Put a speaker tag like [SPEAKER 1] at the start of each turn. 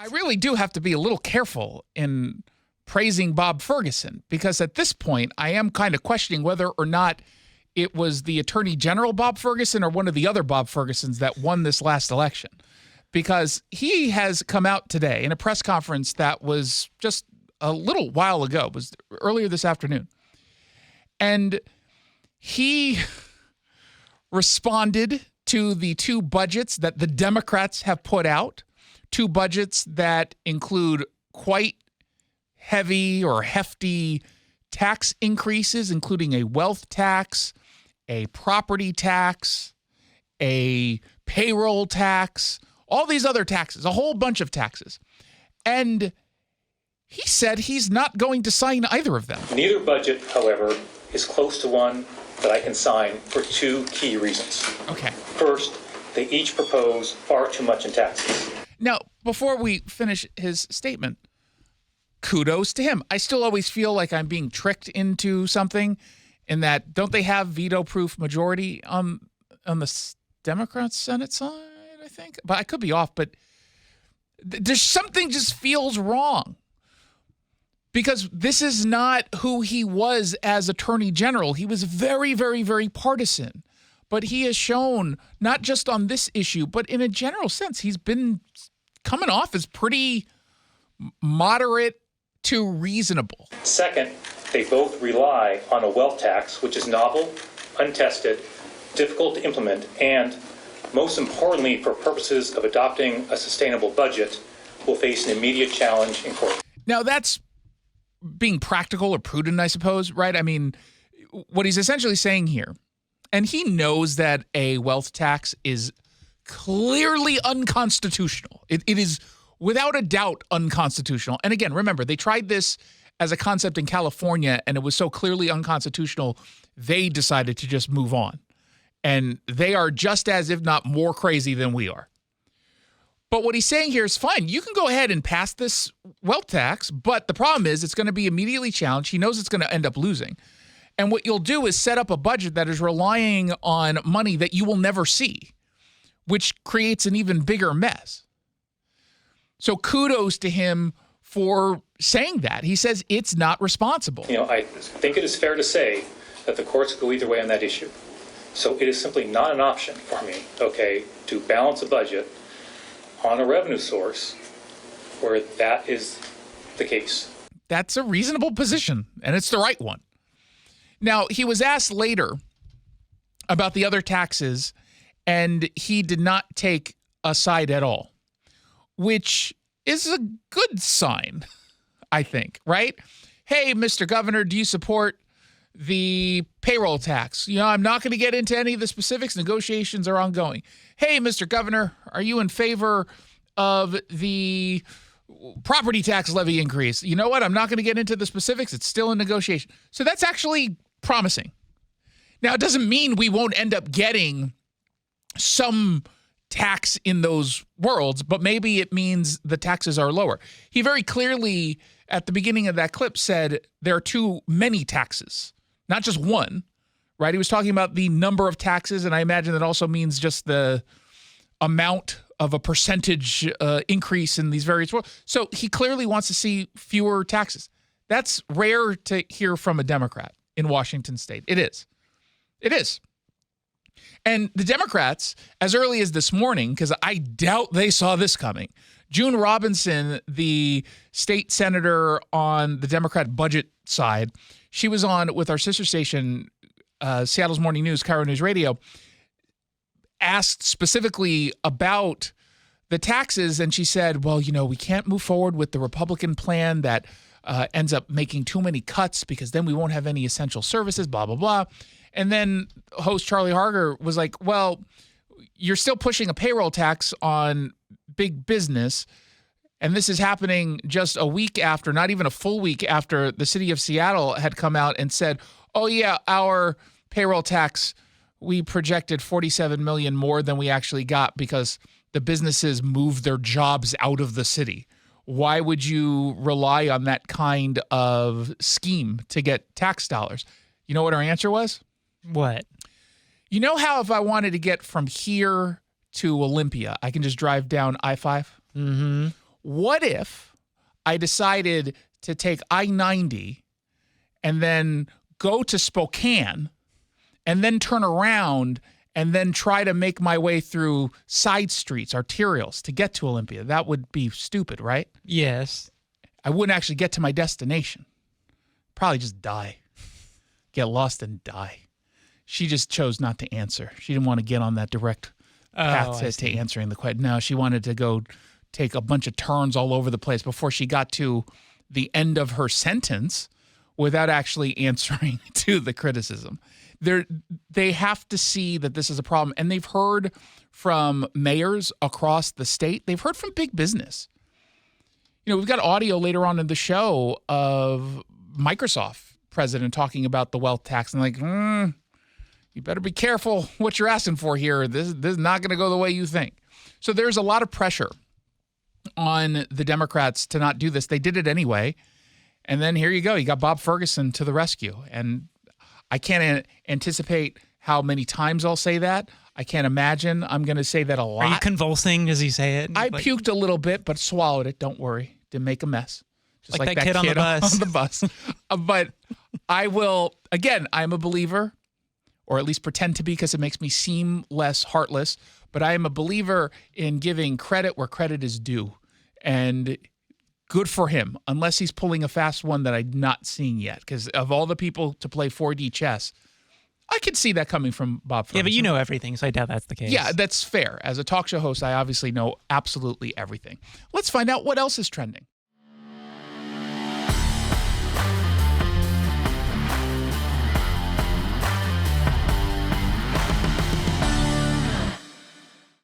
[SPEAKER 1] I really do have to be a little careful in praising Bob Ferguson, because at this point, I am kind of questioning whether or not it was the Attorney General Bob Ferguson or one of the other Bob Fergusons that won this last election. Because he has come out today in a press conference that was just a little while ago, it was earlier this afternoon. And he responded to the two budgets that the Democrats have put out, two budgets that include quite heavy or hefty tax increases, including a wealth tax, a property tax, a payroll tax, all these other taxes, a whole bunch of taxes. And he said he's not going to sign either of them.
[SPEAKER 2] Neither budget, however, is close to one that I can sign for two key reasons.
[SPEAKER 1] Okay.
[SPEAKER 2] First, they each propose far too much in taxes.
[SPEAKER 1] Now, before we finish his statement, kudos to him. I still always feel like I'm being tricked into something in that, don't they have veto-proof majority on the Democrat Senate side, I think? But I could be off, but there's something just feels wrong. Because this is not who he was as Attorney General. He was very, very, very partisan. But he has shown, not just on this issue, but in a general sense, he's been coming off as pretty moderate to reasonable.
[SPEAKER 2] Second, they both rely on a wealth tax, which is novel, untested, difficult to implement, and most importantly, for purposes of adopting a sustainable budget, will face an immediate challenge in court.
[SPEAKER 1] Now, that's being practical or prudent, I suppose, right? I mean, what he's essentially saying here, and he knows that a wealth tax is clearly unconstitutional. It is without a doubt unconstitutional. And again, remember, they tried this as a concept in California, and it was so clearly unconstitutional, they decided to just move on. And they are just as, if not more crazy than we are. But what he's saying here is fine. You can go ahead and pass this wealth tax, but the problem is it's going to be immediately challenged. He knows it's going to end up losing. And what you'll do is set up a budget that is relying on money that you will never see, which creates an even bigger mess. So kudos to him for saying that. He says it's not responsible.
[SPEAKER 2] I think it is fair to say that the courts go either way on that issue. So it is simply not an option for me, to balance a budget on a revenue source where that is the case.
[SPEAKER 1] That's a reasonable position, and it's the right one. Now, he was asked later about the other taxes, and he did not take a side at all, which is a good sign, I think, right? Hey, Mr. Governor, do you support the payroll tax? I'm not going to get into any of the specifics. Negotiations are ongoing. Hey, Mr. Governor, are you in favor of the property tax levy increase? You know what? I'm not going to get into the specifics. It's still in negotiation. So that's actually promising. Now, it doesn't mean we won't end up getting some tax in those worlds, but maybe it means the taxes are lower. He very clearly, at the beginning of that clip, said there are too many taxes, not just one, right? He was talking about the number of taxes, and I imagine that also means just the amount of a percentage increase in these various worlds. So he clearly wants to see fewer taxes. That's rare to hear from a Democrat in Washington state. It is. It is. And the Democrats, as early as this morning, because I doubt they saw this coming, June Robinson, the state senator on the Democrat budget side, she was on with our sister station, Seattle's Morning News, Cairo News Radio, asked specifically about the taxes, and she said, well, we can't move forward with the Republican plan that ends up making too many cuts because then we won't have any essential services, blah, blah, blah. And then host Charlie Harger was like, well, you're still pushing a payroll tax on big business, and this is happening just a week after, not even a full week after the city of Seattle had come out and said, oh, yeah, our payroll tax, we projected $47 million more than we actually got because the businesses moved their jobs out of the city. Why would you rely on that kind of scheme to get tax dollars? You know what our answer was?
[SPEAKER 3] What?
[SPEAKER 1] You know how if I wanted to get from here to Olympia, I can just drive down I-5?
[SPEAKER 3] Mm-hmm.
[SPEAKER 1] what if I decided to take I-90 and then go to Spokane and then turn around and then try to make my way through side streets, arterials, to get to Olympia? That would be stupid, right?
[SPEAKER 3] Yes.
[SPEAKER 1] I wouldn't actually get to my destination. Probably just die. Get lost and die. She just chose not to answer. She didn't want to get on that direct path to answering the question. No, she wanted to go take a bunch of turns all over the place before she got to the end of her sentence without actually answering to the criticism. They have to see that this is a problem. And they've heard from mayors across the state. They've heard from big business. You know, we've got audio later on in the show of Microsoft president talking about the wealth tax and like, you better be careful what you're asking for here. This is not going to go the way you think. So there's a lot of pressure on the Democrats to not do this. They did it anyway. And then here you go. You got Bob Ferguson to the rescue. And I can't anticipate how many times I'll say that. I can't imagine I'm going to say that a lot.
[SPEAKER 3] Are you convulsing as you say it?
[SPEAKER 1] I puked a little bit, but swallowed it. Don't worry. Didn't make a mess. Just
[SPEAKER 3] like that kid on the bus.
[SPEAKER 1] On the bus. But I will, again, I'm a believer, or at least pretend to be because it makes me seem less heartless. But I am a believer in giving credit where credit is due. And good for him, unless he's pulling a fast one that I'm not seeing yet. Because of all the people to play 4D chess, I could see that coming from Bob Ferguson.
[SPEAKER 3] Yeah, but you know everything, so I doubt that's the case.
[SPEAKER 1] Yeah, that's fair. As a talk show host, I obviously know absolutely everything. Let's find out what else is trending.